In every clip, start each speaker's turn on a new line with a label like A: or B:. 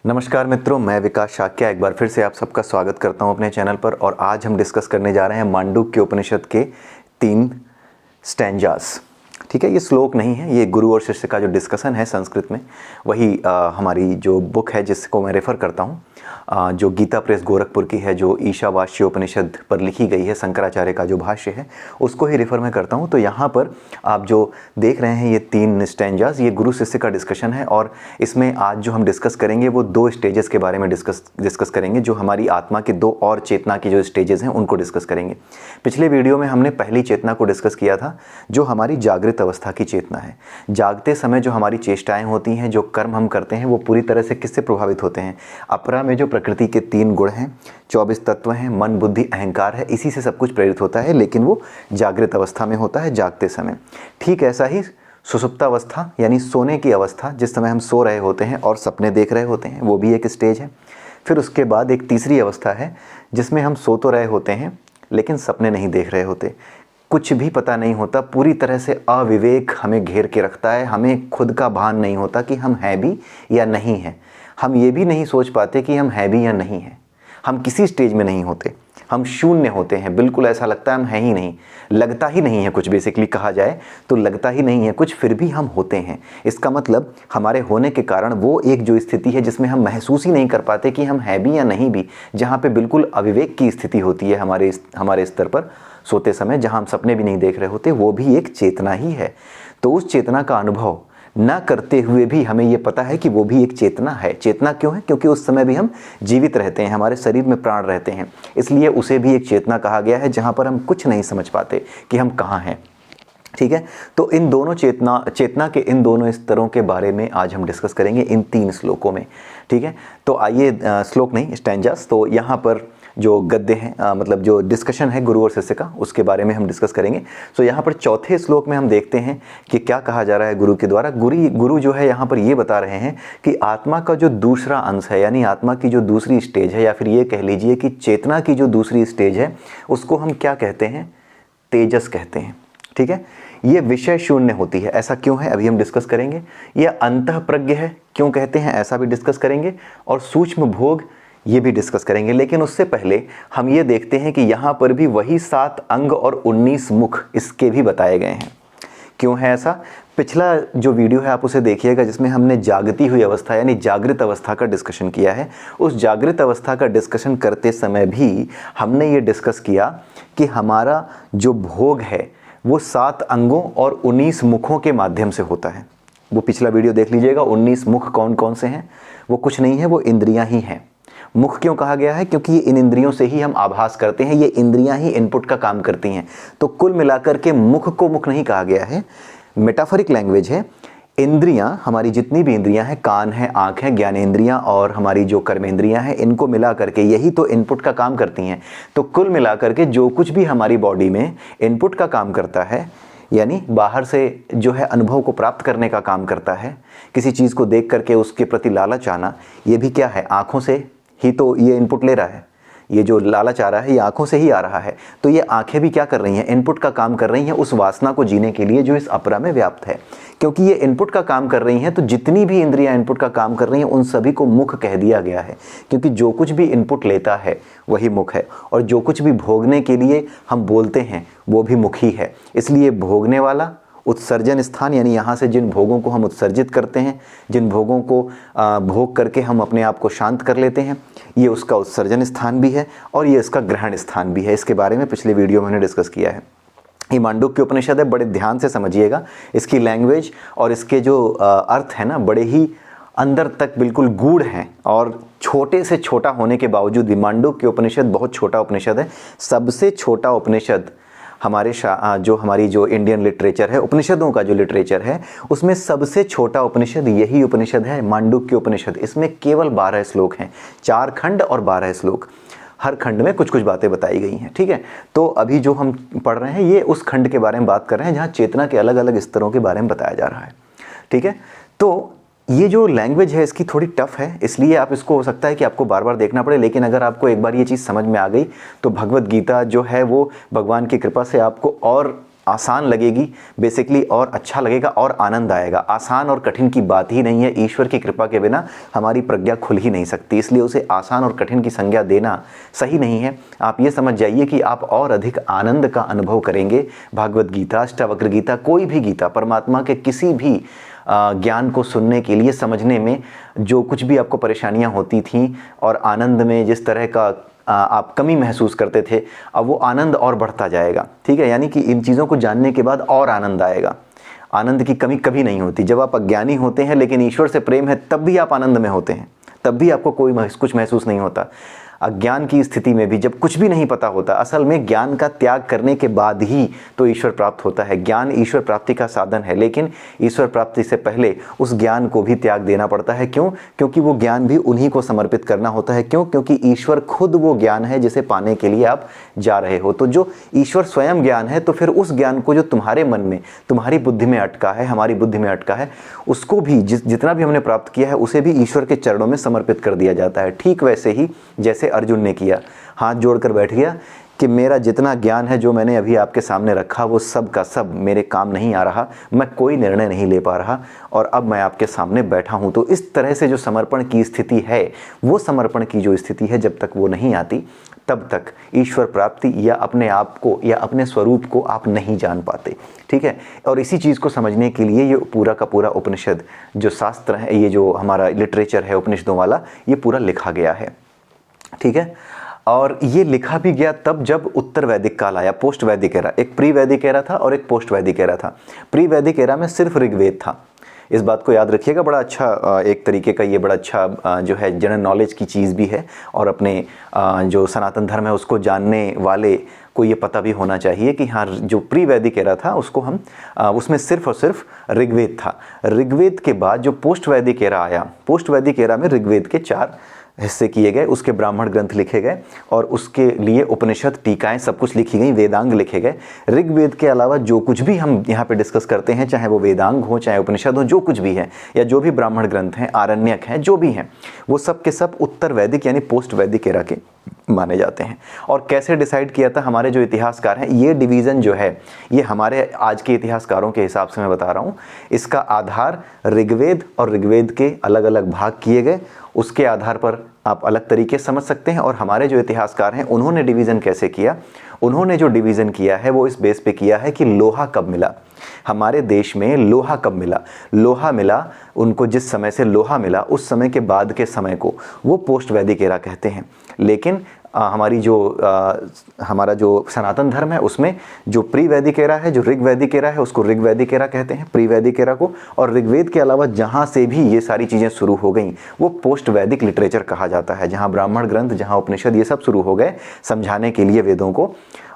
A: नमस्कार मित्रों, मैं विकास शाक्या एक बार फिर से आप सबका स्वागत करता हूं अपने चैनल पर। और आज हम डिस्कस करने जा रहे हैं मांडुक्य उपनिषद के 3 स्टैंजास। ठीक है, ये श्लोक नहीं है, ये गुरु और शिष्य का जो डिस्कशन है संस्कृत में, वही हमारी जो बुक है जिसको मैं रेफ़र करता हूँ, जो गीता प्रेस गोरखपुर की है, जो ईशावास्य उपनिषद पर लिखी गई है, शंकराचार्य का जो भाष्य है उसको ही रेफ़र मैं करता हूँ। तो यहाँ पर आप जो देख रहे हैं ये 3 स्टैंजास, ये गुरु शिष्य का डिस्कशन है। और इसमें आज जो हम डिस्कस करेंगे वो 2 स्टेजेस के बारे में डिस्कस करेंगे, जो हमारी आत्मा के 2 और चेतना की जो स्टेजेस हैं उनको डिस्कस करेंगे। पिछले वीडियो में हमने पहली चेतना को डिस्कस किया था, जो हमारी जागृत अवस्था की चेतना है। जागते समय जो हमारी चेष्टाएं होती हैं, जो कर्म हम करते हैं, वो पूरी तरह से किससे प्रभावित होते हैं? अपरा में जो प्रकृति के 3 गुण हैं, 24 तत्व हैं, मन बुद्धि अहंकार है, इसी से सब कुछ प्रेरित होता है, लेकिन वो जागृत अवस्था में होता है, जागते समय। ठीक ऐसा ही सुषुप्तावस्था यानी सोने की अवस्था, जिस समय हम सो रहे होते हैं और सपने देख रहे होते हैं, वो भी एक स्टेज है। फिर उसके बाद एक तीसरी अवस्था है जिसमें हम सो तो रहे होते हैं लेकिन सपने नहीं देख रहे होते, कुछ भी पता नहीं होता, पूरी तरह से अविवेक हमें घेर के रखता है, हमें खुद का भान नहीं होता कि हम हैं भी या नहीं हैं। हम ये भी नहीं सोच पाते कि हम हैं भी या नहीं हैं। हम किसी स्टेज में नहीं होते, हम शून्य होते हैं, बिल्कुल ऐसा लगता है हम हैं ही नहीं, लगता ही नहीं है कुछ, बेसिकली कहा जाए तो लगता ही नहीं है कुछ, फिर भी हम होते हैं। इसका मतलब हमारे होने के कारण वो एक जो स्थिति है जिसमें हम महसूस ही नहीं कर पाते कि हम हैं भी या नहीं भी, जहाँ पे बिल्कुल अविवेक की स्थिति होती है हमारे स्तर पर सोते समय, जहाँ हम सपने भी नहीं देख रहे होते, वो भी एक चेतना ही है। तो उस चेतना का अनुभव ना करते हुए भी हमें ये पता है कि वो भी एक चेतना है। चेतना क्यों है? क्योंकि उस समय भी हम जीवित रहते हैं, हमारे शरीर में प्राण रहते हैं, इसलिए उसे भी एक चेतना कहा गया है, जहाँ पर हम कुछ नहीं समझ पाते कि हम कहाँ हैं। ठीक है, तो इन दोनों चेतना के इन दोनों स्तरों के बारे में आज हम डिस्कस करेंगे इन 3 श्लोकों में। ठीक है, तो आइए, श्लोक नहीं स्टैंजास, तो यहाँ पर जो गद्य हैं, मतलब जो डिस्कशन है गुरु और शिष्य का, उसके बारे में हम डिस्कस करेंगे। तो यहाँ पर चौथे श्लोक में हम देखते हैं कि क्या कहा जा रहा है गुरु के द्वारा। गुरु जो है यहाँ पर ये बता रहे हैं कि आत्मा का जो दूसरा अंश है, यानी आत्मा की जो दूसरी स्टेज है, या फिर ये कह लीजिए कि चेतना की जो दूसरी स्टेज है, उसको हम क्या कहते हैं? तेजस कहते हैं। ठीक है, ये विषय शून्य होती है। ऐसा क्यों है, अभी हम डिस्कस करेंगे। यह अंतःप्रज्ञ है, क्यों कहते हैं, ऐसा भी डिस्कस करेंगे। और सूक्ष्म भोग, ये भी डिस्कस करेंगे। लेकिन उससे पहले हम ये देखते हैं कि यहाँ पर भी वही 7 अंग और 19 मुख इसके भी बताए गए हैं। क्यों है ऐसा? पिछला जो वीडियो है आप उसे देखिएगा, जिसमें हमने जागती हुई अवस्था यानी जागृत अवस्था का डिस्कशन किया है। उस जागृत अवस्था का डिस्कशन करते समय भी हमने ये डिस्कस किया कि हमारा जो भोग है वो 7 अंगों और 19 मुखों के माध्यम से होता है। वो पिछला वीडियो देख लीजिएगा। 19 मुख कौन कौन से हैं? वो कुछ नहीं है, वो इंद्रियां ही हैं। मुख क्यों कहा गया है? क्योंकि ये इन इंद्रियों से ही हम आभास करते हैं, ये इंद्रियां ही इनपुट का काम करती हैं। तो कुल मिलाकर के मुख को मुख नहीं कहा गया है, मेटाफोरिक लैंग्वेज है। इंद्रियां, हमारी जितनी भी इंद्रियां हैं, कान है, आँख है, ज्ञानेंद्रियां और हमारी जो कर्मेंद्रियां हैं, इनको मिला करके यही तो इनपुट का काम करती हैं। तो कुल मिलाकर के जो कुछ भी हमारी बॉडी में इनपुट का काम करता है, यानी बाहर से जो है अनुभव को प्राप्त करने का काम करता है, किसी चीज़ को देख करके उसके प्रति लालच आना, ये भी क्या है? आँखों से ही तो ये इनपुट ले रहा है। ये जो लालच आ रहा है ये आंखों से ही आ रहा है। तो ये आंखें भी क्या कर रही हैं? इनपुट का काम कर रही हैं उस वासना को जीने के लिए जो इस अपरा में व्याप्त है। क्योंकि ये इनपुट का काम कर रही हैं, तो जितनी भी इंद्रियां इनपुट का काम कर रही हैं उन सभी को मुख कह दिया गया है। क्योंकि जो कुछ भी इनपुट लेता है वही मुख है, और जो कुछ भी भोगने के लिए हम बोलते हैं वो भी मुख ही है। इसलिए भोगने वाला, उत्सर्जन स्थान, यानी यहाँ से जिन भोगों को हम उत्सर्जित करते हैं, जिन भोगों को भोग करके हम अपने आप को शांत कर लेते हैं, ये उसका उत्सर्जन स्थान भी है और ये इसका ग्रहण स्थान भी है। इसके बारे में पिछले वीडियो में हमने डिस्कस किया है। ये मांडुक्य उपनिषद है, बड़े ध्यान से समझिएगा। इसकी लैंग्वेज और इसके जो अर्थ है ना, बड़े ही अंदर तक बिल्कुल गूढ़ हैं। और छोटे से छोटा होने के बावजूद भी मांडुक्य उपनिषद बहुत छोटा उपनिषद है। सबसे छोटा उपनिषद हमारी जो इंडियन लिटरेचर है, उपनिषदों का जो लिटरेचर है, उसमें सबसे छोटा उपनिषद यही उपनिषद है, मांडुक्य उपनिषद। इसमें केवल 12 श्लोक हैं, 4 खंड और 12 श्लोक। हर खंड में कुछ कुछ बातें बताई गई हैं। ठीक है, तो अभी जो हम पढ़ रहे हैं ये उस खंड के बारे में बात कर रहे हैं जहाँ चेतना के अलग अलग स्तरों के बारे में बताया जा रहा है। ठीक है, तो ये जो लैंग्वेज है इसकी थोड़ी टफ है, इसलिए आप इसको हो सकता है कि आपको बार बार देखना पड़े। लेकिन अगर आपको एक बार ये चीज़ समझ में आ गई तो भगवत गीता जो है वो भगवान की कृपा से आपको और आसान लगेगी बेसिकली, और अच्छा लगेगा और आनंद आएगा। आसान और कठिन की बात ही नहीं है, ईश्वर की कृपा के बिना हमारी प्रज्ञा खुल ही नहीं सकती, इसलिए उसे आसान और कठिन की संज्ञा देना सही नहीं है। आप ये समझ जाइए कि आप और अधिक आनंद का अनुभव करेंगे। भागवत गीता, अष्टावक्र गीता, कोई भी गीता, परमात्मा के किसी भी ज्ञान को सुनने के लिए, समझने में जो कुछ भी आपको परेशानियां होती थीं और आनंद में जिस तरह का आप कमी महसूस करते थे, अब वो आनंद और बढ़ता जाएगा। ठीक है, यानी कि इन चीज़ों को जानने के बाद और आनंद आएगा। आनंद की कमी कभी नहीं होती। जब आप अज्ञानी होते हैं लेकिन ईश्वर से प्रेम है, तब भी आप आनंद में होते हैं, तब भी आपको कुछ महसूस नहीं होता। अज्ञान की स्थिति में भी, जब कुछ भी नहीं पता होता, असल में ज्ञान का त्याग करने के बाद ही तो ईश्वर प्राप्त होता है। ज्ञान ईश्वर प्राप्ति का साधन है, लेकिन ईश्वर प्राप्ति से पहले उस ज्ञान को भी त्याग देना पड़ता है। क्यों? क्योंकि वो ज्ञान भी उन्हीं को समर्पित करना होता है। क्यों? क्योंकि ईश्वर खुद वो ज्ञान है जिसे पाने के लिए आप जा रहे हो। तो जो ईश्वर स्वयं ज्ञान है, तो फिर उस ज्ञान को जो तुम्हारे मन में, तुम्हारी बुद्धि में अटका है, हमारी बुद्धि में अटका है, उसको भी जितना भी हमने प्राप्त किया है, उसे भी ईश्वर के चरणों में समर्पित कर दिया जाता है। ठीक वैसे ही जैसे अर्जुन ने किया, हाथ जोड़कर बैठ गया कि मेरा जितना ज्ञान है, जो मैंने अभी आपके सामने रखा, वो सब का सब मेरे काम नहीं आ रहा, मैं कोई निर्णय नहीं ले पा रहा, और अब मैं आपके सामने बैठा हूँ। तो इस तरह से जो समर्पण की स्थिति है, वो समर्पण की जो स्थिति है, जब तक वो नहीं आती, तब तक ईश्वर प्राप्ति या अपने आप को या अपने स्वरूप को आप नहीं जान पाते। ठीक है, और इसी चीज़ को समझने के लिए ये पूरा का पूरा उपनिषद जो शास्त्र है, ये जो हमारा लिटरेचर है उपनिषदों वाला, ये पूरा लिखा गया है। ठीक है, और ये लिखा भी गया तब जब उत्तर वैदिक काल आया, पोस्ट वैदिक एरा। एक प्री वैदिक एरा था और एक पोस्ट वैदिक एरा था। प्री वैदिक एरा में सिर्फ ऋग्वेद था, इस बात को याद रखिएगा। बड़ा अच्छा एक तरीके का ये बड़ा अच्छा जो है जनरल नॉलेज की चीज़ भी है, और अपने जो सनातन धर्म है उसको जानने वाले को ये पता भी होना चाहिए कि हाँ, जो प्री वैदिक एरा था उसको हम उसमें सिर्फ और सिर्फ ऋग्वेद था। ऋग्वेद के बाद जो पोस्ट वैदिक एरा आया, पोस्ट वैदिक एरा में ऋग्वेद के 4 हिस्से किए गए, उसके ब्राह्मण ग्रंथ लिखे गए, और उसके लिए उपनिषद, टीकाएं, सब कुछ लिखी गई, वेदांग लिखे गए। ऋग्वेद के अलावा जो कुछ भी हम यहाँ पे डिस्कस करते हैं, चाहे वो वेदांग हो, चाहे उपनिषद हो, जो कुछ भी है, या जो भी ब्राह्मण ग्रंथ हैं, आरण्यक हैं, जो भी हैं, वो सब के सब उत्तर वैदिक यानी पोस्ट वैदिक एरा के माने जाते हैं। और कैसे डिसाइड किया था हमारे जो इतिहासकार हैं, ये डिवीज़न जो है, ये हमारे आज के इतिहासकारों के हिसाब से मैं बता रहा हूँ, इसका आधार ऋग्वेद और ऋग्वेद के अलग अलग भाग किए गए, उसके आधार पर आप अलग तरीके समझ सकते हैं। और हमारे जो इतिहासकार हैं, उन्होंने डिवीज़न कैसे किया, उन्होंने जो डिवीज़न किया है वो इस बेस पे किया है कि लोहा कब मिला, हमारे देश में लोहा कब मिला। लोहा मिला उनको, जिस समय से लोहा मिला उस समय के बाद के समय को वो पोस्ट वैदिक एरा कहते हैं। लेकिन हमारी जो हमारा जो सनातन धर्म है, उसमें जो प्री वैदिक एरा है, जो ऋग वैदिक एरा है, उसको ऋग वैदिक एरा कहते हैं, प्री वैदिक एरा को। और ऋग्वेद के अलावा जहाँ से भी ये सारी चीज़ें शुरू हो गई, वो पोस्ट वैदिक लिटरेचर कहा जाता है। जहाँ ब्राह्मण ग्रंथ, जहाँ उपनिषद, ये सब शुरू हो गए समझाने के लिए वेदों को,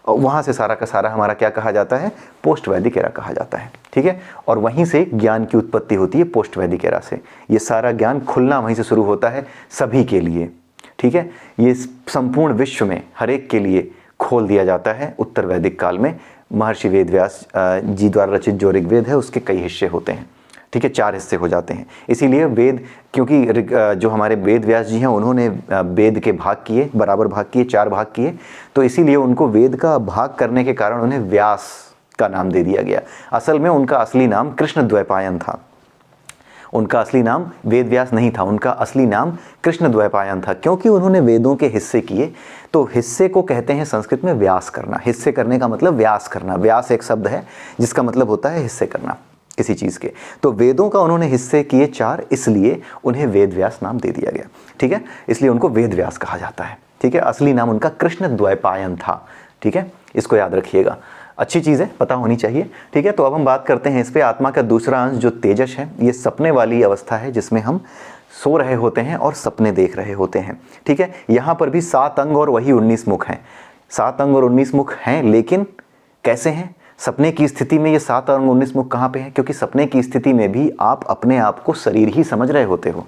A: वहाँ से सारा का सारा हमारा क्या कहा जाता है, पोस्ट वैदिक एरा कहा जाता है। ठीक है, और वहीं से ज्ञान की उत्पत्ति होती है, पोस्ट वैदिक एरा से। ये सारा ज्ञान खुलना वहीं से शुरू होता है सभी के लिए। ठीक है, ये संपूर्ण विश्व में हर एक के लिए खोल दिया जाता है उत्तर वैदिक काल में। महर्षि वेदव्यास जी द्वारा रचित जो ऋग्वेद है, उसके कई हिस्से होते हैं। ठीक है, 4 हिस्से हो जाते हैं। इसीलिए वेद, क्योंकि जो हमारे वेद व्यास जी हैं, उन्होंने वेद के भाग किए, बराबर भाग किए, 4 भाग किए, तो इसीलिए उनको वेद का भाग करने के कारण उन्हें व्यास का नाम दे दिया गया। असल में उनका असली नाम कृष्ण द्वैपायन था। उनका असली नाम वेद व्यास नहीं था, उनका असली नाम कृष्ण द्वैपायन था। क्योंकि उन्होंने वेदों के हिस्से किए, तो हिस्से को कहते हैं संस्कृत में व्यास करना। हिस्से करने का मतलब व्यास करना। व्यास एक शब्द है जिसका मतलब होता है हिस्से करना किसी चीज़ के। तो वेदों का उन्होंने हिस्से किए 4, इसलिए उन्हें वेद व्यास नाम दे दिया गया। ठीक है, इसलिए उनको वेद व्यास कहा जाता है। ठीक है, असली नाम उनका कृष्ण द्वैपायन था। ठीक है, इसको याद रखिएगा, अच्छी चीज़ है, पता होनी चाहिए। ठीक है, तो अब हम बात करते हैं इस पे। आत्मा का दूसरा अंश जो तेजस है, ये सपने वाली अवस्था है जिसमें हम सो रहे होते हैं और सपने देख रहे होते हैं। ठीक है, यहाँ पर भी 7 अंग और वही 19 मुख हैं। 7 अंग और 19 मुख हैं, लेकिन कैसे हैं? सपने की स्थिति में ये 7 अंग 19 मुख कहाँ पे हैं? क्योंकि सपने की स्थिति में भी आप अपने आप को शरीर ही समझ रहे होते हो।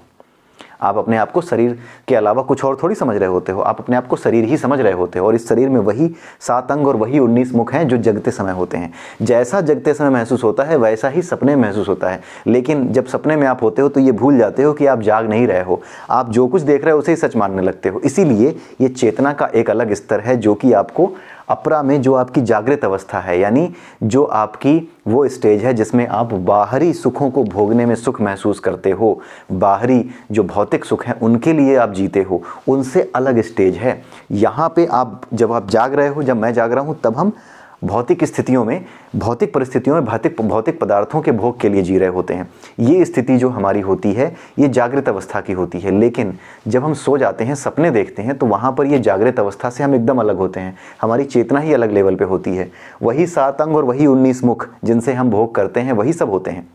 A: आप अपने आप को शरीर के अलावा कुछ और थोड़ी समझ रहे होते हो, आप अपने आप को शरीर ही समझ रहे होते हो। और इस शरीर में वही 7 अंग और वही 19 मुख हैं जो जगते समय होते हैं। जैसा जगते समय महसूस होता है वैसा ही सपने में महसूस होता है। लेकिन जब सपने में आप होते हो तो ये भूल जाते हो कि आप जाग नहीं रहे हो, आप जो कुछ देख रहे हो उसे ही सच मानने लगते हो। इसीलिए ये चेतना का एक अलग स्तर है जो कि आपको अपरा में जो आपकी जागृत अवस्था है, यानी जो आपकी वो स्टेज है जिसमें आप बाहरी सुखों को भोगने में सुख महसूस करते हो, बाहरी जो भौतिक सुख हैं उनके लिए आप जीते हो, उनसे अलग स्टेज है। यहाँ पे आप जब आप जाग रहे हो, जब मैं जाग रहा हूँ, तब हम भौतिक स्थितियों में, भौतिक परिस्थितियों में भौतिक पदार्थों के भोग के लिए जी रहे होते हैं। ये स्थिति जो हमारी होती है ये जागृत अवस्था की होती है। लेकिन जब हम सो जाते हैं, सपने देखते हैं, तो वहाँ पर ये जागृत अवस्था से हम एकदम अलग होते हैं, हमारी चेतना ही अलग लेवल पे होती है। वही 7 अंग और वही 19 मुख जिनसे हम भोग करते हैं वही सब होते हैं,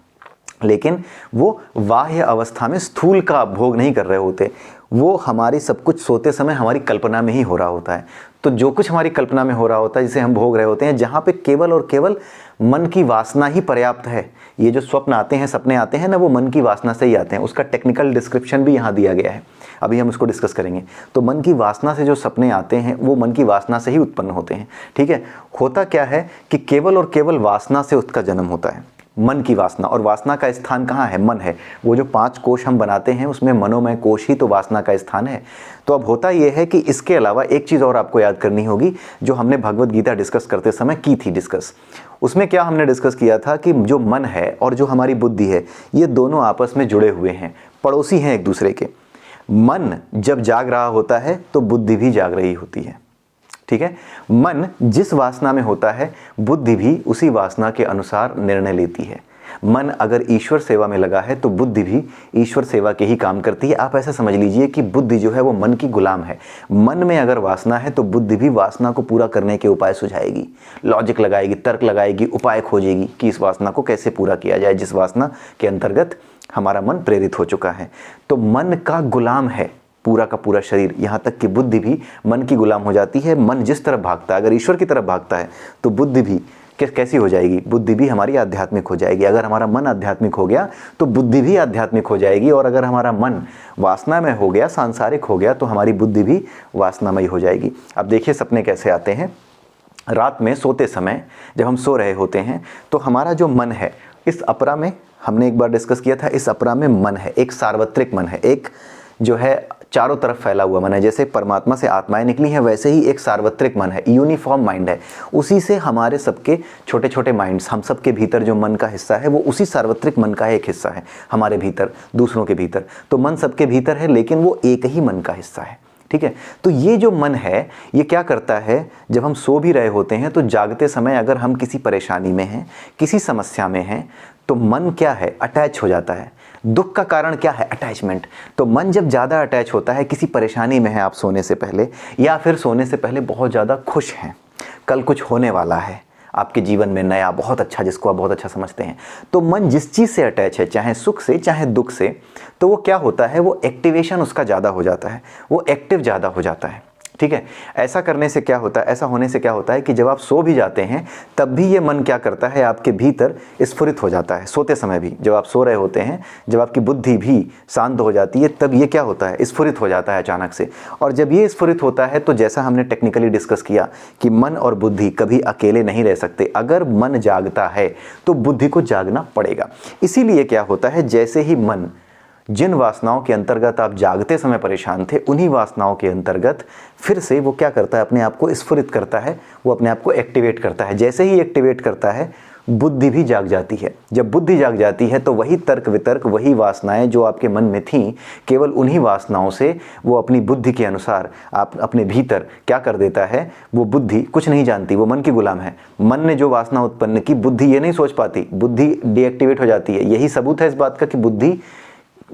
A: लेकिन वो बाह्य अवस्था में स्थूल का भोग नहीं कर रहे होते। वो हमारी सब कुछ सोते समय हमारी कल्पना में ही हो रहा होता है। तो जो कुछ हमारी कल्पना में हो रहा होता है, जिसे हम भोग रहे होते हैं, जहाँ पे केवल और केवल मन की वासना ही पर्याप्त है। ये जो स्वप्न आते हैं, सपने आते हैं ना, वो मन की वासना से ही आते हैं। उसका टेक्निकल डिस्क्रिप्शन भी यहाँ दिया गया है, अभी हम उसको डिस्कस करेंगे। तो मन की वासना से जो सपने आते हैं वो मन की वासना से ही उत्पन्न होते हैं। ठीक है, होता क्या है कि केवल और केवल वासना से उसका जन्म होता है, मन की वासना। और वासना का स्थान कहाँ है? मन है। वो जो 5 कोश हम बनाते हैं उसमें मनोमय कोश ही तो वासना का स्थान है। तो अब होता यह है कि इसके अलावा एक चीज़ और आपको याद करनी होगी, जो हमने भगवत गीता डिस्कस करते समय की थी डिस्कस। उसमें क्या हमने डिस्कस किया था कि जो मन है और जो हमारी बुद्धि है, ये दोनों आपस में जुड़े हुए हैं, पड़ोसी हैं एक दूसरे के। मन जब जाग रहा होता है तो बुद्धि भी जाग रही होती है। ठीक है, मन जिस वासना में होता है, बुद्धि भी उसी वासना के अनुसार निर्णय लेती है। मन अगर ईश्वर सेवा में लगा है तो बुद्धि भी ईश्वर सेवा के ही काम करती है। आप ऐसा समझ लीजिए कि बुद्धि जो है वो मन की गुलाम है। मन में अगर वासना है तो बुद्धि भी वासना को पूरा करने के उपाय सुझाएगी, लॉजिक लगाएगी, तर्क लगाएगी, उपाय खोजेगी कि इस वासना को कैसे पूरा किया जाए, जिस वासना के अंतर्गत हमारा मन प्रेरित हो चुका है। तो मन का गुलाम है पूरा का पूरा शरीर, यहाँ तक कि बुद्धि भी मन की गुलाम हो जाती है। मन जिस तरफ भागता है, अगर ईश्वर की तरफ भागता है तो बुद्धि भी कैसी हो जाएगी? बुद्धि भी हमारी आध्यात्मिक हो जाएगी। अगर हमारा मन आध्यात्मिक हो गया तो बुद्धि भी आध्यात्मिक हो जाएगी, और अगर हमारा मन वासना में हो गया, सांसारिक हो गया, तो हमारी बुद्धि भी वासनामयी हो जाएगी। अब देखिए सपने कैसे आते हैं। रात में सोते समय जब हम सो रहे होते हैं तो हमारा जो मन है, इस अपरा में हमने एक बार डिस्कस किया था, इस अपरा में मन है, एक सार्वत्रिक मन है, एक जो है चारों तरफ फैला हुआ मन है। जैसे परमात्मा से आत्माएं निकली हैं, वैसे ही एक सार्वत्रिक मन है, यूनिफॉर्म माइंड है। उसी से हमारे सबके छोटे छोटे माइंड्स, हम सबके भीतर जो मन का हिस्सा है वो उसी सार्वत्रिक मन का एक हिस्सा है हमारे भीतर, दूसरों के भीतर। तो मन सबके भीतर है, लेकिन वो एक ही मन का हिस्सा है। ठीक है, तो ये जो मन है ये क्या करता है, जब हम सो भी रहे होते हैं तो जागते समय अगर हम किसी परेशानी में हैं, किसी समस्या में हैं, तो मन क्या है? अटैच हो जाता है। दुख का कारण क्या है? अटैचमेंट। तो मन जब ज़्यादा अटैच होता है, किसी परेशानी में है आप सोने से पहले, या फिर सोने से पहले बहुत ज़्यादा खुश हैं, कल कुछ होने वाला है आपके जीवन में नया, बहुत अच्छा, जिसको आप बहुत अच्छा समझते हैं, तो मन जिस चीज़ से अटैच है, चाहे सुख से चाहे दुख से, तो वो क्या होता है, वो एक्टिवेशन उसका ज़्यादा हो जाता है, वो एक्टिव ज़्यादा हो जाता है। ठीक है, ऐसा करने से क्या होता है, ऐसा होने से क्या होता है कि जब आप सो भी जाते हैं तब भी ये मन क्या करता है, आपके भीतर स्फुरित हो जाता है। सोते समय भी जब आप सो रहे होते हैं, जब आपकी बुद्धि भी शांत हो जाती है, तब ये क्या होता है, स्फुरित हो जाता है अचानक से। और जब ये स्फुरित होता है तो जैसा हमने टेक्निकली डिस्कस किया कि मन और बुद्धि कभी अकेले नहीं रह सकते। अगर मन जागता है तो बुद्धि को जागना पड़ेगा। इसीलिए क्या होता है, जैसे ही मन, जिन वासनाओं के अंतर्गत आप जागते समय परेशान थे, उन्हीं वासनाओं के अंतर्गत फिर से वो क्या करता है, अपने आप को स्फुरित करता है, वो अपने आप को एक्टिवेट करता है। जैसे ही एक्टिवेट करता है, बुद्धि भी जाग जाती है। जब बुद्धि जाग जाती है तो वही तर्क वितर्क, वही वासनाएं जो आपके मन में थीं, केवल उन्हीं वासनाओं से वो अपनी बुद्धि के अनुसार आप अपने भीतर क्या कर देता है, वो बुद्धि कुछ नहीं जानती, वो मन की गुलाम है। मन ने जो वासना उत्पन्न की, बुद्धि ये नहीं सोच पाती, बुद्धि डीएक्टिवेट हो जाती है। यही सबूत है इस बात का कि बुद्धि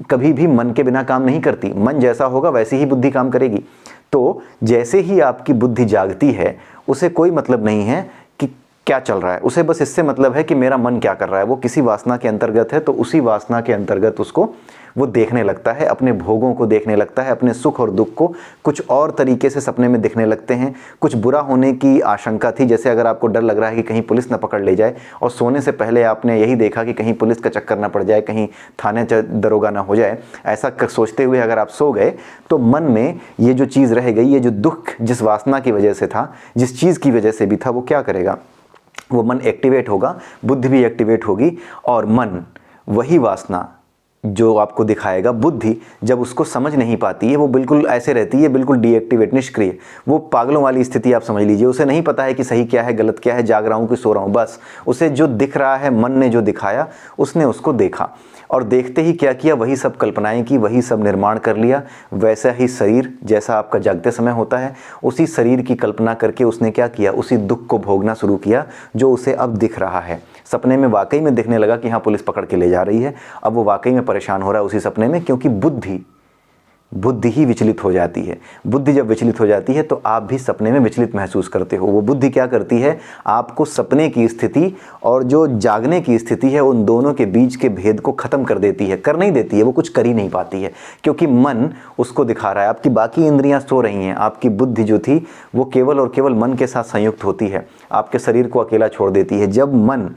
A: कभी भी मन के बिना काम नहीं करती। मन जैसा होगा वैसी ही बुद्धि काम करेगी। तो जैसे ही आपकी बुद्धि जागती है, उसे कोई मतलब नहीं है कि क्या चल रहा है, उसे बस इससे मतलब है कि मेरा मन क्या कर रहा है। वो किसी वासना के अंतर्गत है तो उसी वासना के अंतर्गत उसको वो देखने लगता है, अपने भोगों को देखने लगता है, अपने सुख और दुख को कुछ और तरीके से सपने में दिखने लगते हैं। कुछ बुरा होने की आशंका थी, जैसे अगर आपको डर लग रहा है कि कहीं पुलिस न पकड़ ले जाए, और सोने से पहले आपने यही देखा कि कहीं पुलिस का चक्कर ना पड़ जाए, कहीं थाने दरोगा ना हो जाए, ऐसा सोचते हुए अगर आप सो गए तो मन में ये जो चीज़ रह गई, ये जो दुख जिस वासना की वजह से था, जिस चीज़ की वजह से भी था, वो क्या करेगा, वो मन एक्टिवेट होगा, बुद्धि भी एक्टिवेट होगी, और मन वही वासना जो आपको दिखाएगा। बुद्धि जब उसको समझ नहीं पाती है, वो बिल्कुल ऐसे रहती है, बिल्कुल डीएक्टिवेट, निष्क्रिय, वो पागलों वाली स्थिति आप समझ लीजिए। उसे नहीं पता है कि सही क्या है, गलत क्या है, जाग रहा हूँ कि सो रहा हूँ, बस उसे जो दिख रहा है, मन ने जो दिखाया उसने उसको देखा, और देखते ही क्या किया, वही सब कल्पनाएं की, वही सब निर्माण कर लिया। वैसा ही शरीर जैसा आपका जागते समय होता है, उसी शरीर की कल्पना करके उसने क्या किया, उसी दुख को भोगना शुरू किया जो उसे अब दिख रहा है। सपने में वाकई में दिखने लगा कि हाँ पुलिस पकड़ के ले जा रही है, अब वो वाकई में परेशान हो रहा है उसी सपने में, क्योंकि बुद्धि ही विचलित हो जाती है। बुद्धि जब विचलित हो जाती है तो आप भी सपने में विचलित महसूस करते हो। वो बुद्धि क्या करती है, आपको सपने की स्थिति और जो जागने की स्थिति है, उन दोनों के बीच के भेद को खत्म कर देती है। कर नहीं देती है, वो कुछ कर ही नहीं पाती है, क्योंकि मन उसको दिखा रहा है। आपकी बाकी इंद्रियां सो रही हैं, आपकी बुद्धि जो थी वो केवल और केवल मन के साथ संयुक्त होती है, आपके शरीर को अकेला छोड़ देती है। जब मन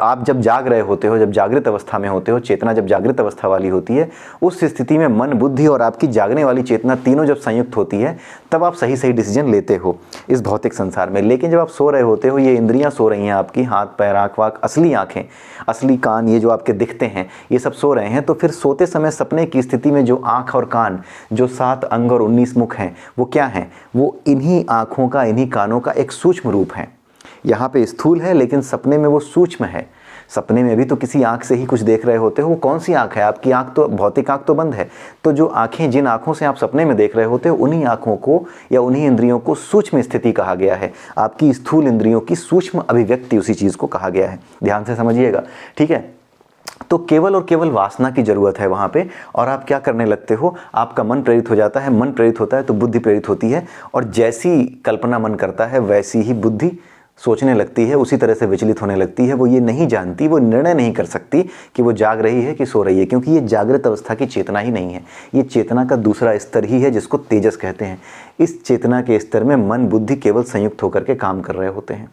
A: आप जब जाग रहे होते हो, जब जागृत अवस्था में होते हो, चेतना जब जागृत अवस्था वाली होती है, उस स्थिति में मन, बुद्धि और आपकी जागने वाली चेतना तीनों जब संयुक्त होती है, तब आप सही सही डिसीजन लेते हो इस भौतिक संसार में। लेकिन जब आप सो रहे होते हो, ये इंद्रियां सो रही हैं आपकी, हाथ पैर आँख वाँख, असली आँखें, असली कान, ये जो आपके दिखते हैं, ये सब सो रहे हैं। तो फिर सोते समय सपने की स्थिति में जो आँख और कान, जो 7 अंग और 19 मुख हैं, वो क्या हैं, वो इन्हीं आँखों का, इन्हीं कानों का एक सूक्ष्म रूप है। यहाँ पे स्थूल है, लेकिन सपने में वो सूक्ष्म है। सपने में भी तो किसी आंख से ही कुछ देख रहे होते हो, वो कौन सी आंख है, आपकी आंख तो, भौतिक आंख तो बंद है। तो जो आंखें, जिन आंखों से आप सपने में देख रहे होते हो, उन्हीं आंखों को या उन्हीं इंद्रियों को सूक्ष्म स्थिति कहा गया है। आपकी स्थूल इंद्रियों की सूक्ष्म अभिव्यक्ति उसी चीज़ को कहा गया है। ध्यान से समझिएगा, ठीक है। तो केवल और केवल वासना की जरूरत है वहाँ पे, और आप क्या करने लगते हो, आपका मन प्रेरित हो जाता है। मन प्रेरित होता है तो बुद्धि प्रेरित होती है, और जैसी कल्पना मन करता है वैसी ही बुद्धि सोचने लगती है, उसी तरह से विचलित होने लगती है। वो ये नहीं जानती, वो निर्णय नहीं कर सकती कि वो जाग रही है कि सो रही है, क्योंकि ये जागृत अवस्था की चेतना ही नहीं है। ये चेतना का दूसरा स्तर ही है, जिसको तेजस कहते हैं। इस चेतना के स्तर में मन, बुद्धि केवल संयुक्त होकर के काम कर रहे होते हैं।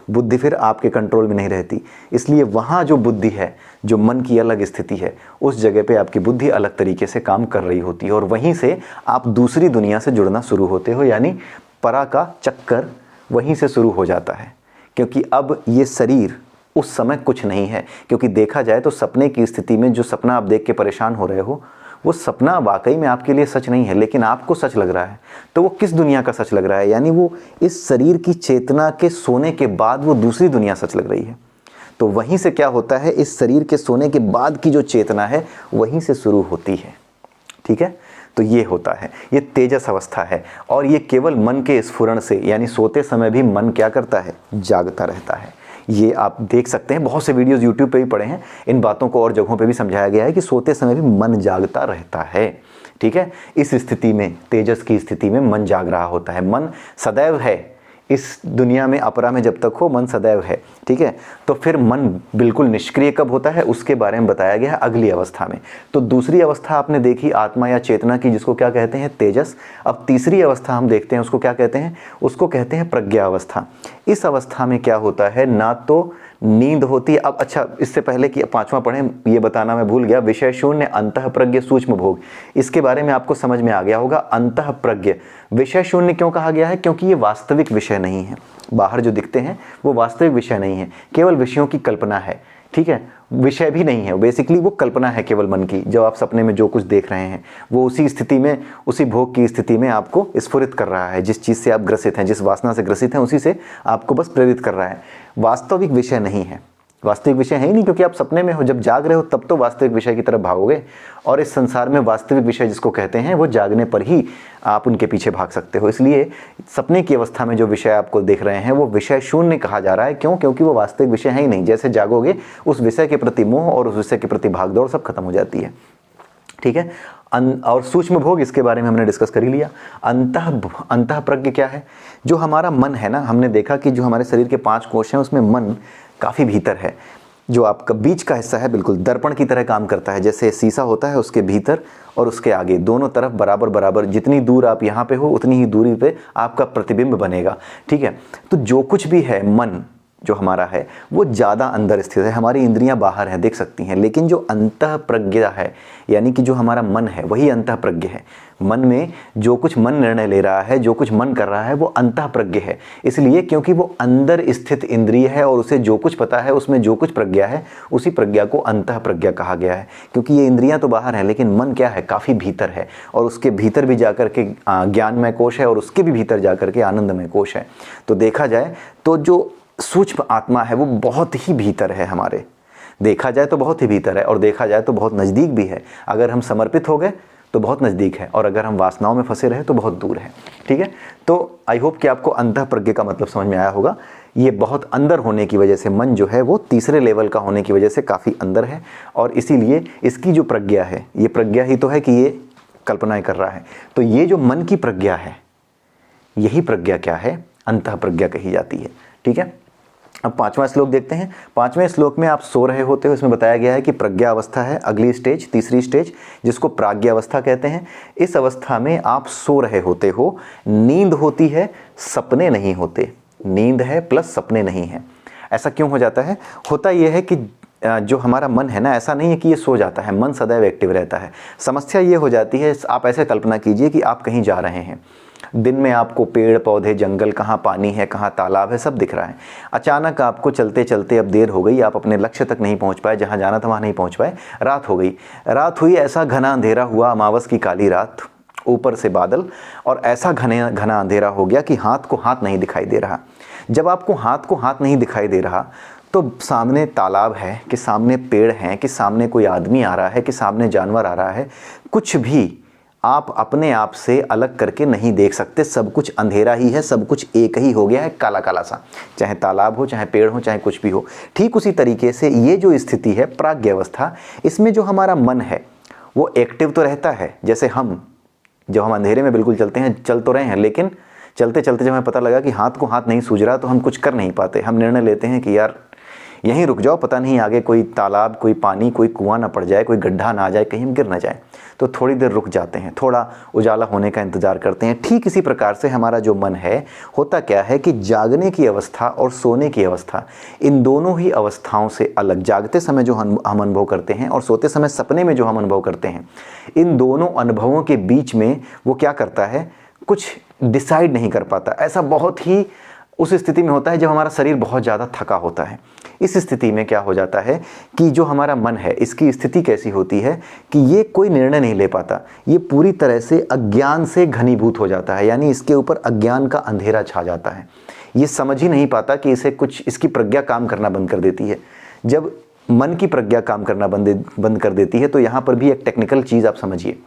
A: बुद्धि फिर आपके कंट्रोल में नहीं रहती, इसलिए वहाँ जो बुद्धि है, जो मन की अलग स्थिति है, उस जगह पे आपकी बुद्धि अलग तरीके से काम कर रही होती है, और वहीं से आप दूसरी दुनिया से जुड़ना शुरू होते हो। यानी परा का चक्कर वहीं से शुरू हो जाता है, क्योंकि अब ये शरीर उस समय कुछ नहीं है। क्योंकि देखा जाए तो सपने की स्थिति में जो सपना आप देख के परेशान हो रहे हो, वो सपना वाकई में आपके लिए सच नहीं है, लेकिन आपको सच लग रहा है। तो वो किस दुनिया का सच लग रहा है, यानी वो इस शरीर की चेतना के सोने के बाद वो दूसरी दुनिया सच लग रही है। तो वहीं से क्या होता है, इस शरीर के सोने के बाद की जो चेतना है वहीं से शुरू होती है, ठीक है। तो ये होता है, ये तेजस अवस्था है, और ये केवल मन के स्फुरण से, यानी सोते समय भी मन क्या करता है, जागता रहता है। ये आप देख सकते हैं, बहुत से वीडियोस यूट्यूब पे भी पड़े हैं, इन बातों को और जगहों पे भी समझाया गया है कि सोते समय भी मन जागता रहता है, ठीक है। इस स्थिति में, तेजस की स्थिति में मन जाग रहा होता है। मन सदैव है इस दुनिया में, अपरा में जब तक हो मन सदैव है, ठीक है। तो फिर मन बिल्कुल निष्क्रिय कब होता है, उसके बारे में बताया गया है अगली अवस्था में। तो दूसरी अवस्था आपने देखी आत्मा या चेतना की, जिसको क्या कहते हैं, तेजस। अब तीसरी अवस्था हम देखते हैं, उसको क्या कहते हैं, उसको कहते हैं प्रज्ञा अवस्था। इस अवस्था में क्या होता है, ना तो नींद होती है। अब अच्छा, इससे पहले कि 5वां पढ़ें, ये बताना मैं भूल गया, विषय शून्य अंतः प्रज्ञ सूक्ष्म भोग, इसके बारे में आपको समझ में आ गया होगा। अंतः प्रज्ञ विषय शून्य क्यों कहा गया है, क्योंकि ये वास्तविक विषय नहीं है। बाहर जो दिखते हैं वो वास्तविक विषय नहीं है, केवल विषयों की कल्पना है, ठीक है। विषय भी नहीं है, बेसिकली वो कल्पना है केवल मन की। जब आप सपने में जो कुछ देख रहे हैं, वो उसी स्थिति में, उसी भोग की स्थिति में आपको स्फुरित कर रहा है। जिस चीज़ से आप ग्रसित हैं, जिस वासना से ग्रसित हैं, उसी से आपको बस प्रेरित कर रहा है। वास्तविक विषय नहीं है, वास्तविक विषय है ही नहीं, क्योंकि आप सपने में हो, जब जाग रहे हो तब तो वास्तविक विषय की तरफ भागोगे। और इस संसार में वास्तविक विषय जिसको कहते हैं, वो जागने पर ही आप उनके पीछे भाग सकते हो। इसलिए सपने की अवस्था में जो विषय आपको देख रहे हैं वो विषय शून्य कहा जा रहा है। क्यों? क्योंकि वो वास्तविक विषय है ही नहीं। जैसे जागोगे, उस विषय के प्रति मोह और उस विषय के प्रति भागदौड़ सब खत्म हो जाती है, ठीक है। और सूक्ष्म भोग, इसके बारे में हमने डिस्कस कर ही लिया। अंतः प्रज्ञ क्या है, जो हमारा मन है ना, हमने देखा कि जो हमारे शरीर के 5 कोश हैं उसमें मन काफ़ी भीतर है। जो आपका बीच का हिस्सा है बिल्कुल दर्पण की तरह काम करता है। जैसे शीशा होता है, उसके भीतर और उसके आगे दोनों तरफ बराबर बराबर, जितनी दूर आप यहाँ पे हो उतनी ही दूरी पे आपका प्रतिबिंब बनेगा, ठीक है। तो जो कुछ भी है मन, जो हमारा है वो ज़्यादा अंदर स्थित है, हमारी इंद्रियां बाहर हैं, देख सकती हैं, लेकिन जो अंतः प्रज्ञा है यानी कि जो हमारा मन है वही अंतः प्रज्ञ है। मन में जो कुछ मन निर्णय ले रहा है, जो कुछ मन कर रहा है वो अंतः प्रज्ञ है, इसलिए क्योंकि वो अंदर स्थित इंद्रिय है और उसे जो कुछ पता है, उसमें जो कुछ प्रज्ञा है, उसी प्रज्ञा को अंतः प्रज्ञा कहा गया है। क्योंकि ये इंद्रियां तो बाहर हैं लेकिन मन क्या है, काफ़ी भीतर है, और उसके भीतर भी जाकर के ज्ञानमय कोश है और उसके भी भीतर जाकर के आनंदमय कोश है। तो देखा जाए तो जो सूक्ष्म आत्मा है वो बहुत ही भीतर है हमारे, देखा जाए तो बहुत ही भीतर है और देखा जाए तो बहुत नज़दीक भी है। अगर हम समर्पित हो गए तो बहुत नज़दीक है और अगर हम वासनाओं में फंसे रहे तो बहुत दूर है। ठीक है, तो आई होप कि आपको अंतः प्रज्ञा का मतलब समझ में आया होगा। ये बहुत अंदर होने की वजह से, मन जो है वो तीसरे लेवल का होने की वजह से काफ़ी अंदर है, और इसीलिए इसकी जो प्रज्ञा है, ये प्रज्ञा ही तो है कि ये कल्पनाएं कर रहा है। तो ये जो मन की प्रज्ञा है, यही प्रज्ञा क्या है, अंतः प्रज्ञा कही जाती है। ठीक है, अब 5वां श्लोक देखते हैं। 5वें श्लोक में आप सो रहे होते हो, इसमें बताया गया है कि प्रज्ञा अवस्था है अगली स्टेज, तीसरी स्टेज, जिसको प्राज्ञ अवस्था कहते हैं। इस अवस्था में आप सो रहे होते हो, नींद होती है, सपने नहीं होते। नींद है प्लस सपने नहीं है। ऐसा क्यों हो जाता है? होता यह है कि जो हमारा मन है ना, ऐसा नहीं है कि ये सो जाता है, मन सदैव एक्टिव रहता है। समस्या ये हो जाती है, आप ऐसे कल्पना कीजिए कि आप कहीं जा रहे हैं, दिन में आपको पेड़ पौधे, जंगल, कहाँ पानी है, कहाँ तालाब है, सब दिख रहा है। अचानक आपको चलते चलते अब देर हो गई, आप अपने लक्ष्य तक नहीं पहुँच पाए, जहाँ जाना था वहाँ नहीं पहुँच पाए, रात हो गई। रात हुई, ऐसा घना अंधेरा हुआ, अमावस की काली रात, ऊपर से बादल, और ऐसा घना अंधेरा हो गया कि हाथ को हाथ नहीं दिखाई दे रहा। जब आपको हाथ को हाथ नहीं दिखाई दे रहा तो सामने तालाब है कि सामने पेड़ हैं कि सामने कोई आदमी आ रहा है कि सामने जानवर आ रहा है, कुछ भी आप अपने आप से अलग करके नहीं देख सकते। सब कुछ अंधेरा ही है, सब कुछ एक ही हो गया है, काला काला सा, चाहे तालाब हो, चाहे पेड़ हो, चाहे कुछ भी हो। ठीक उसी तरीके से ये जो स्थिति है प्राज्ञ अवस्था, इसमें जो हमारा मन है वो एक्टिव तो रहता है। जैसे जब हम अंधेरे में बिल्कुल चलते हैं, चल तो रहे हैं, लेकिन चलते चलते जब हमें पता लगा कि हाथ को हाथ नहीं सूझ रहा तो हम कुछ कर नहीं पाते। हम निर्णय लेते हैं कि यार यहीं रुक जाओ, पता नहीं आगे कोई तालाब, कोई पानी, कोई कुआं ना पड़ जाए, कोई गड्ढा ना आ जाए, कहीं हम गिर ना जाए। तो थोड़ी देर रुक जाते हैं, थोड़ा उजाला होने का इंतज़ार करते हैं। ठीक इसी प्रकार से हमारा जो मन है, होता क्या है कि जागने की अवस्था और सोने की अवस्था, इन दोनों ही अवस्थाओं से अलग, जागते समय जो हम अनुभव करते हैं और सोते समय सपने में जो हम अनुभव करते हैं, इन दोनों अनुभवों के बीच में वो क्या करता है, कुछ डिसाइड नहीं कर पाता। ऐसा बहुत ही उस स्थिति में होता है जब हमारा शरीर बहुत ज़्यादा थका होता है। इस स्थिति में क्या हो जाता है कि जो हमारा मन है, इसकी स्थिति कैसी होती है कि ये कोई निर्णय नहीं ले पाता, ये पूरी तरह से अज्ञान से घनीभूत हो जाता है, यानी इसके ऊपर अज्ञान का अंधेरा छा जाता है। ये समझ ही नहीं पाता कि इसे कुछ, इसकी प्रज्ञा काम करना बंद कर देती है। जब मन की प्रज्ञा काम करना बंद कर देती है तो यहाँ पर भी एक टेक्निकल चीज़ आप समझिए।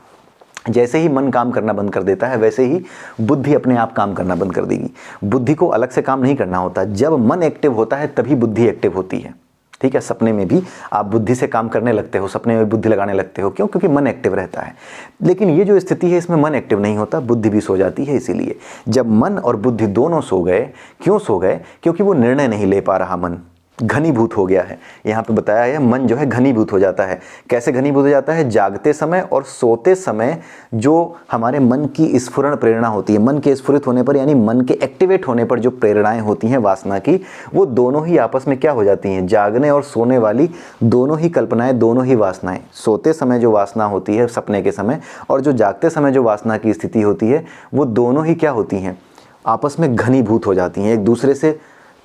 A: जैसे ही मन काम करना बंद कर देता है वैसे ही बुद्धि अपने आप काम करना बंद कर देगी। बुद्धि को अलग से काम नहीं करना होता, जब मन एक्टिव होता है तभी बुद्धि एक्टिव होती है। ठीक है, सपने में भी आप बुद्धि से काम करने लगते हो, सपने में बुद्धि लगाने लगते हो, क्यों? क्योंकि मन एक्टिव रहता है। लेकिन ये जो स्थिति है इसमें मन एक्टिव नहीं होता, बुद्धि भी सो जाती है। इसीलिए जब मन और बुद्धि दोनों सो गए, क्यों सो गए? क्योंकि वो निर्णय नहीं ले पा रहा, मन घनीभूत हो गया है। यहाँ पे बताया है मन जो है घनीभूत हो जाता है। कैसे घनीभूत हो जाता है? जागते समय और सोते समय जो हमारे मन की स्फुरण प्रेरणा होती है, मन के स्फुरित होने पर, यानी मन के एक्टिवेट होने पर जो प्रेरणाएं होती हैं वासना की, वो दोनों ही आपस में क्या हो जाती हैं? जागने और सोने वाली दोनों ही कल्पनाएं, दोनों ही वासनाएं, सोते समय जो वासना होती है सपने के समय, और जो जागते समय जो वासना की स्थिति होती है, वो दोनों ही क्या होती हैं? आपस में घनीभूत हो जाती हैं, एक दूसरे से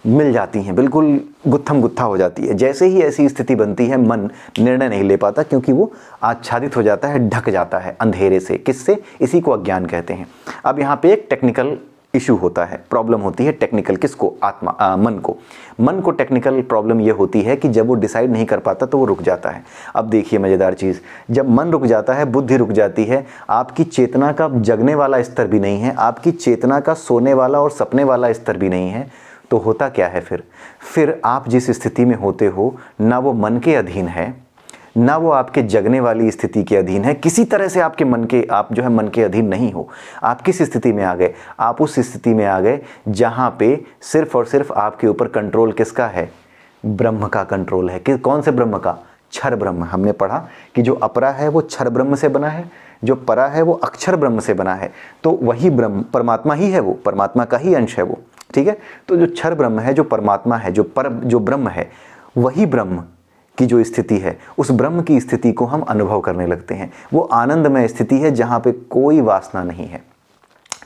A: मिल जाती हैं, बिल्कुल गुत्थम गुत्था हो जाती है। जैसे ही ऐसी स्थिति बनती है, मन निर्णय नहीं ले पाता, क्योंकि वो आच्छादित हो जाता है, ढक जाता है अंधेरे से। किससे? इसी को अज्ञान कहते हैं। अब यहाँ पे एक टेक्निकल इशू होता है, प्रॉब्लम होती है टेक्निकल। किसको? मन को टेक्निकल प्रॉब्लम ये होती है कि जब वो डिसाइड नहीं कर पाता तो वो रुक जाता है। अब देखिए मज़ेदार चीज़, जब मन रुक जाता है, बुद्धि रुक जाती है, आपकी चेतना का जगने वाला स्तर भी नहीं है, आपकी चेतना का सोने वाला और सपने वाला स्तर भी नहीं है, तो होता क्या है फिर आप जिस स्थिति में होते हो, ना वो मन के अधीन है, ना वो आपके जगने वाली स्थिति के अधीन है। किसी तरह से आप जो है मन के अधीन नहीं हो। आप किस स्थिति में आ गए? आप उस स्थिति में आ गए जहाँ पे सिर्फ और सिर्फ आपके ऊपर कंट्रोल किसका है? ब्रह्म का कंट्रोल है। कि कौन से ब्रह्म का? क्षर ब्रह्म। हमने पढ़ा कि जो अपरा है वो क्षर ब्रह्म से बना है, जो परा है वो अक्षर ब्रह्म से बना है। तो वही ब्रह्म परमात्मा ही है, वो परमात्मा का ही अंश है वो। ठीक है। तो जो क्षर ब्रह्म है, जो परमात्मा है, जो ब्रह्म है, वही ब्रह्म की जो स्थिति है, उस ब्रह्म की स्थिति को हम अनुभव करने लगते हैं। वो आनंदमय स्थिति है जहाँ पे कोई वासना नहीं है,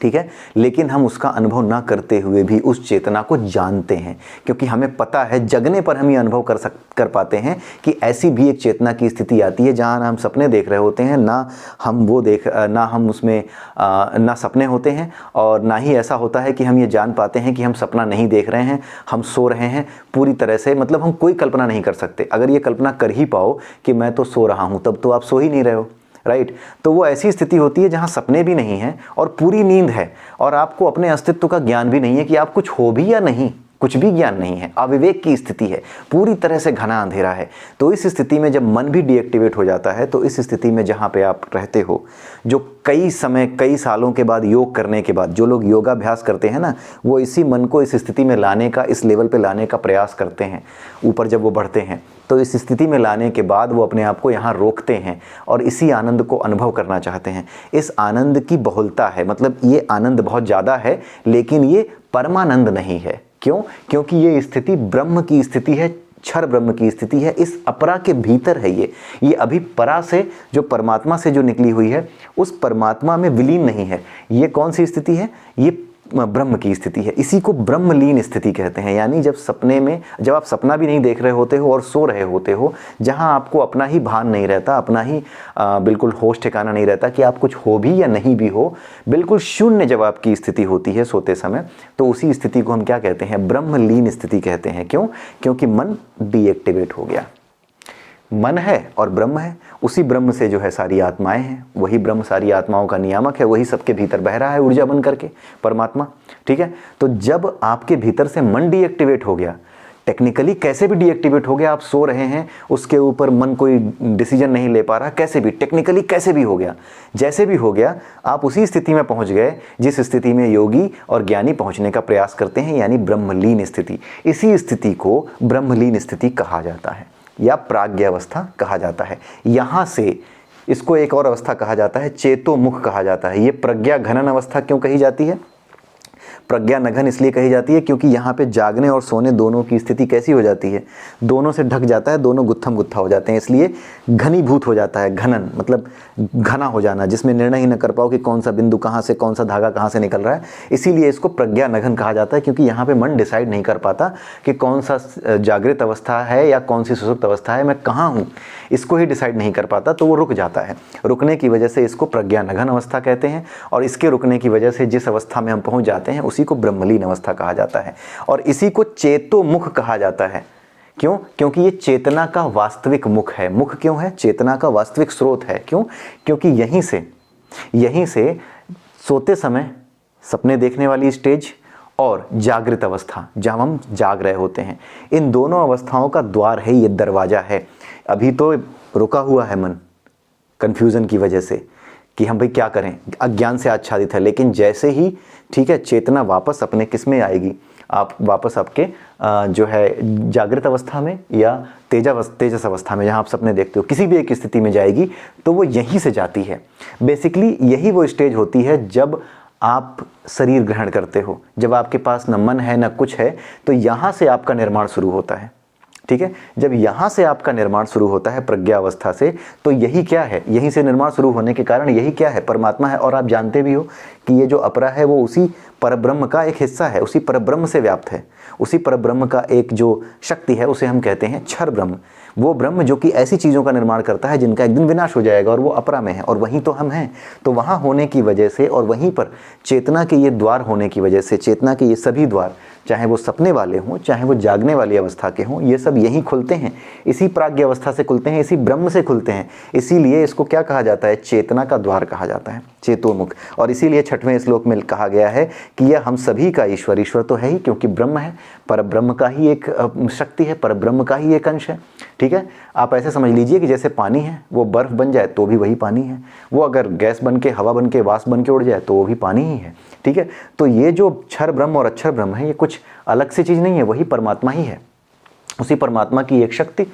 A: ठीक है। लेकिन हम उसका अनुभव ना करते हुए भी उस चेतना को जानते हैं, क्योंकि हमें पता है, जगने पर हम ये अनुभव कर पाते हैं कि ऐसी भी एक चेतना की स्थिति आती है जहाँ ना हम सपने देख रहे होते हैं, ना हम उसमें ना सपने होते हैं, और ना ही ऐसा होता है कि हम ये जान पाते हैं कि हम सपना नहीं देख रहे हैं, हम सो रहे हैं पूरी तरह से। मतलब हम कोई कल्पना नहीं कर सकते। अगर ये कल्पना कर ही पाओ कि मैं तो सो रहा हूँ, तब तो आप सो ही नहीं रहे हो, राइट। तो वो ऐसी स्थिति होती है जहाँ सपने भी नहीं हैं और पूरी नींद है, और आपको अपने अस्तित्व का ज्ञान भी नहीं है कि आप कुछ हो भी या नहीं, कुछ भी ज्ञान नहीं है। अविवेक की स्थिति है, पूरी तरह से घना अंधेरा है। तो इस स्थिति में जब मन भी डीएक्टिवेट हो जाता है, तो इस स्थिति में जहाँ पे आप रहते हो, जो कई सालों के बाद योग करने के बाद जो लोग योगाभ्यास करते हैं ना, वो इसी मन को इस स्थिति में लाने का, इस लेवल पे लाने का प्रयास करते हैं। ऊपर जब वो बढ़ते हैं तो इस स्थिति में लाने के बाद वो अपने आप को यहाँ रोकते हैं और इसी आनंद को अनुभव करना चाहते हैं। इस आनंद की बहुलता है, मतलब ये आनंद बहुत ज़्यादा है, लेकिन ये परमानंद नहीं है। क्यों? क्योंकि ये स्थिति ब्रह्म की स्थिति है, क्षर ब्रह्म की स्थिति है, इस अपरा के भीतर है। ये अभी परा से, जो परमात्मा से जो निकली हुई है, उस परमात्मा में विलीन नहीं है। ये कौन सी स्थिति है? ये ब्रह्म की स्थिति है। इसी को ब्रह्मलीन स्थिति कहते हैं। यानी जब आप सपना भी नहीं देख रहे होते हो और सो रहे होते हो, जहां आपको अपना ही भान नहीं रहता, अपना ही बिल्कुल होश ठिकाना नहीं रहता कि आप कुछ हो भी या नहीं भी हो, बिल्कुल शून्य जब आपकी स्थिति होती है सोते समय, तो उसी स्थिति को हम क्या कहते हैं? ब्रह्मलीन स्थिति कहते हैं। क्यों? क्योंकि मन डीएक्टिवेट हो गया। मन है और ब्रह्म है, उसी ब्रह्म से जो है सारी आत्माएं हैं, वही ब्रह्म सारी आत्माओं का नियामक है, वही सबके भीतर बह रहा है ऊर्जा बन करके, परमात्मा, ठीक है। तो जब आपके भीतर से मन डीएक्टिवेट हो गया, टेक्निकली कैसे भी डीएक्टिवेट हो गया, आप सो रहे हैं, उसके ऊपर मन कोई डिसीजन नहीं ले पा रहा, कैसे भी टेक्निकली कैसे भी हो गया, जैसे भी हो गया, आप उसी स्थिति में पहुंच गए जिस स्थिति में योगी और ज्ञानी पहुंचने का प्रयास करते हैं, यानी ब्रह्मलीन स्थिति। इसी स्थिति को ब्रह्मलीन स्थिति कहा जाता है या प्राज्ञावस्था कहा जाता है। यहाँ से इसको एक और अवस्था कहा जाता है, चेतोमुख कहा जाता है। ये प्रज्ञा घनन अवस्था क्यों कही जाती है? प्रज्ञा नघन इसलिए कही जाती है क्योंकि यहाँ पे जागने और सोने दोनों की स्थिति कैसी हो जाती है? दोनों से ढक जाता है, दोनों गुत्थम गुत्था हो जाते हैं, इसलिए घनीभूत हो जाता है। घनन मतलब घना हो जाना, जिसमें निर्णय ही न कर पाओ कि कौन सा बिंदु कहाँ से, कौन सा धागा कहाँ से निकल रहा है। इसीलिए इसको प्रज्ञा नघन कहा जाता है, क्योंकि यहाँ पे मन डिसाइड नहीं कर पाता कि कौन सा जागृत अवस्था है या कौन सी सुषुप्त अवस्था है, मैं कहाँ हूँ, इसको ही डिसाइड नहीं कर पाता, तो वो रुक जाता है। रुकने की वजह से इसको प्रज्ञा नघन अवस्था कहते हैं, और इसके रुकने की वजह से जिस अवस्था में हम पहुँच जाते हैं उसी को ब्रह्मलीन अवस्था कहा जाता है। और इसी को चेतोमुख कहा जाता है। क्यों? क्योंकि ये चेतना का वास्तविक मुख है। मुख क्यों है? चेतना का वास्तविक स्रोत है। क्यों? क्योंकि यहीं से सोते समय सपने देखने वाली स्टेज और जागृत अवस्था जहाँ हम जाग रहे होते हैं, इन दोनों अवस्थाओं का द्वार है, ये दरवाजा है। अभी तो रुका हुआ है मन कन्फ्यूज़न की वजह से कि हम भाई क्या करें, अज्ञान से आच्छादित है। लेकिन जैसे ही ठीक है चेतना वापस अपने किस में आएगी, आप वापस आपके जो है जागृत अवस्था में या तेजस अवस्था में, जहाँ आप सपने देखते हो, किसी भी एक स्थिति में जाएगी, तो वो यहीं से जाती है। बेसिकली यही वो स्टेज होती है जब आप शरीर ग्रहण करते हो, जब आपके पास न मन है न कुछ है, तो यहाँ से आपका निर्माण शुरू होता है। ठीक है, जब यहाँ से आपका निर्माण शुरू होता है प्रज्ञा अवस्था से, तो यही क्या है, यहीं से निर्माण शुरू होने के कारण यही क्या है, परमात्मा है। और आप जानते भी हो कि ये जो अपरा है वो उसी परब्रह्म का एक हिस्सा है, उसी परब्रह्म से व्याप्त है। उसी परब्रह्म का एक जो शक्ति है उसे हम कहते हैं क्षर ब्रह्म। वो ब्रह्म जो कि ऐसी चीज़ों का निर्माण करता है जिनका एक दिन विनाश हो जाएगा, और वो अपरा में है, और वहीं तो हम हैं। तो वहाँ होने की वजह से और वहीं पर चेतना के ये द्वार होने की वजह से, चेतना के ये सभी द्वार, चाहे वो सपने वाले हों चाहे वो जागने वाली अवस्था के हों, ये सब यहीं खुलते हैं, इसी प्राज्ञ अवस्था से खुलते हैं, इसी ब्रह्म से खुलते हैं। इसीलिए इसको क्या कहा जाता है, चेतना का द्वार कहा जाता है, चेतोमुख। और इसीलिए 6वें श्लोक में कहा गया है कि यह हम सभी का ईश्वर, ईश्वर तो है ही क्योंकि ब्रह्म है, पर ब्रह्म का ही एक शक्ति है, पर ब्रह्म का ही एक अंश है। ठीक है, आप ऐसे समझ लीजिए कि जैसे पानी है, वो बर्फ़ बन जाए तो भी वही पानी है, वो अगर गैस बन के, हवा बन के, वाष्प बन के उड़ जाए तो वो भी पानी ही है। ठीक है, तो ये जो क्षर ब्रह्म और अक्षर ब्रह्म है, ये कुछ अलग सी चीज़ नहीं है, वही परमात्मा ही है। उसी परमात्मा की एक शक्ति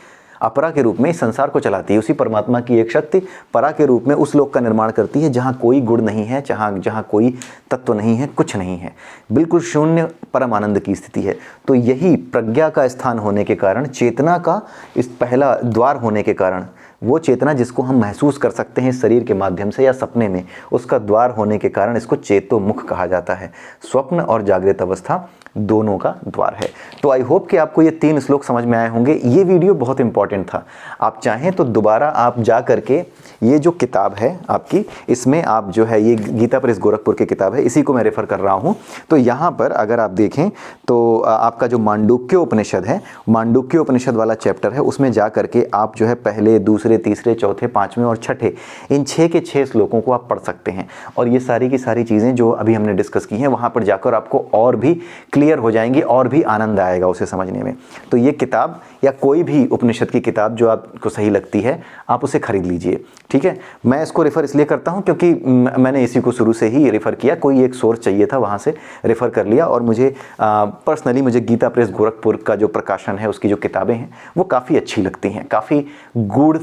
A: अपरा के रूप में इस संसार को चलाती है। उसी परमात्मा की एक शक्ति परा के रूप में उस लोक का निर्माण करती है जहाँ कोई गुण नहीं है, जहाँ कोई तत्व नहीं है, कुछ नहीं है, बिल्कुल शून्य परम आनंद की स्थिति है। तो यही प्रज्ञा का स्थान होने के कारण, चेतना का इस पहला द्वार होने के कारण, वो चेतना जिसको हम महसूस कर सकते हैं शरीर के माध्यम से या सपने में, उसका द्वार होने के कारण इसको चेतोमुख कहा जाता है। स्वप्न और जागृत अवस्था दोनों का द्वार है। तो आई होप कि आपको ये 3 श्लोक समझ में आए होंगे। ये वीडियो बहुत इंपॉर्टेंट था। आप चाहें तो दोबारा आप जा करके ये जो किताब है आपकी, इसमें आप जो है ये गीता प्रेस गोरखपुर की किताब है, इसी को मैं रेफ़र कर रहा हूँ। तो यहाँ पर अगर आप देखें तो आपका जो मांडुक्य उपनिषद है, मांडुक्य उपनिषद वाला चैप्टर है, उसमें जा करके आप जो है पहले, दूसरे, तीसरे, चौथे, 5वें और 6ठे, इन 6 के 6 श्लोकों को आप पढ़ सकते हैं। और ये सारी की सारी चीज़ें जो अभी हमने डिस्कस की हैं, वहाँ पर जाकर आपको और भी क्लियर हो जाएंगी और भी आनंद आएगा उसे समझने में। तो ये किताब या कोई भी उपनिषद की किताब जो आपको सही लगती है, आप उसे खरीद लीजिए, ठीक है। मैं इसको रेफ़र इसलिए करता हूँ क्योंकि मैंने इसी को शुरू से ही रेफ़र किया, कोई एक सोर्स चाहिए था, वहाँ से रेफ़र कर लिया। और मुझे पर्सनली मुझे गीता प्रेस गोरखपुर का जो प्रकाशन है, उसकी जो किताबें हैं वो काफ़ी अच्छी लगती हैं। काफ़ी गूढ़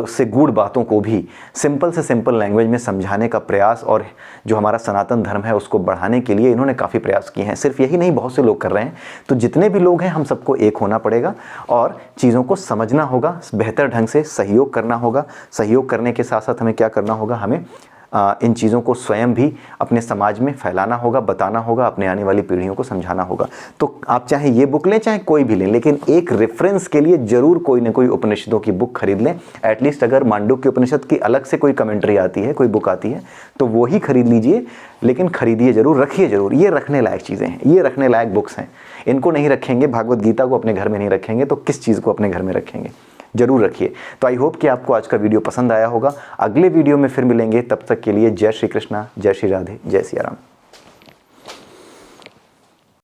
A: से गूढ़ बातों को भी सिंपल से सिंपल लैंग्वेज में समझाने का प्रयास, और जो हमारा सनातन धर्म है उसको बढ़ाने के लिए इन्होंने काफ़ी प्रयास किए हैं। सिर्फ यही नहीं, बहुत से लोग कर रहे हैं। तो जितने भी लोग हैं, हम सबको एक होना पड़ेगा और चीज़ों को समझना होगा, बेहतर ढंग से सहयोग करना होगा। सहयोग करने के साथ साथ हमें क्या करना होगा, हमें इन चीज़ों को स्वयं भी अपने समाज में फैलाना होगा, बताना होगा, अपने आने वाली पीढ़ियों को समझाना होगा। तो आप चाहे ये बुक लें, चाहे कोई भी लें, लेकिन एक रेफरेंस के लिए ज़रूर कोई ना कोई उपनिषदों की बुक खरीद लें। एटलीस्ट अगर मांडुक्य उपनिषद की अलग से कोई कमेंट्री आती है, कोई बुक आती है, तो वो ही खरीद लीजिए, लेकिन खरीदिए ज़रूर, रखिए ज़रूर। ये रखने लायक चीज़ें हैं, ये रखने लायक बुक्स हैं। इनको नहीं रखेंगे, भागवत गीता को अपने घर में नहीं रखेंगे, तो किस चीज़ को अपने घर में रखेंगे? जरूर रखिए। तो आई होप कि आपको आज का वीडियो पसंद आया होगा। अगले वीडियो में फिर मिलेंगे, तब तक के लिए जय श्री कृष्णा, जय श्री राधे, जय सिया राम।